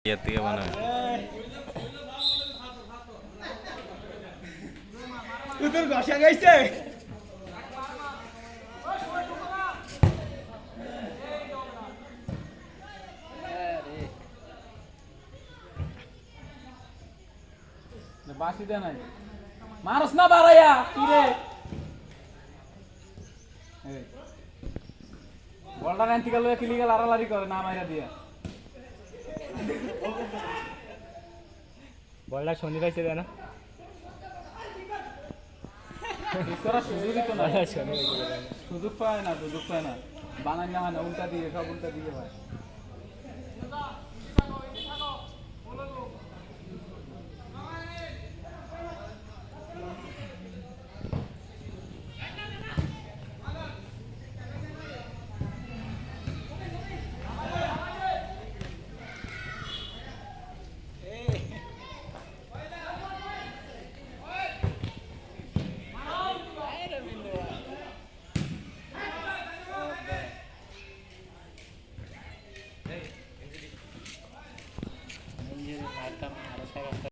ইয়ার থেকে বানাবে তোর ঘষা গাইছে বাসি দে নাই মারস না বাড়াইয়া কি রে বলটা নাইনটি গেল কিলি গেল আড়ালারি করে না মাইরা দিয়া বলটা শনি পাইছে না তোরা সুযোগই তো না শনি সুযোগ পায় না বানাই না মানে উল্টা দিয়ে সব উল্টা দিয়ে হয়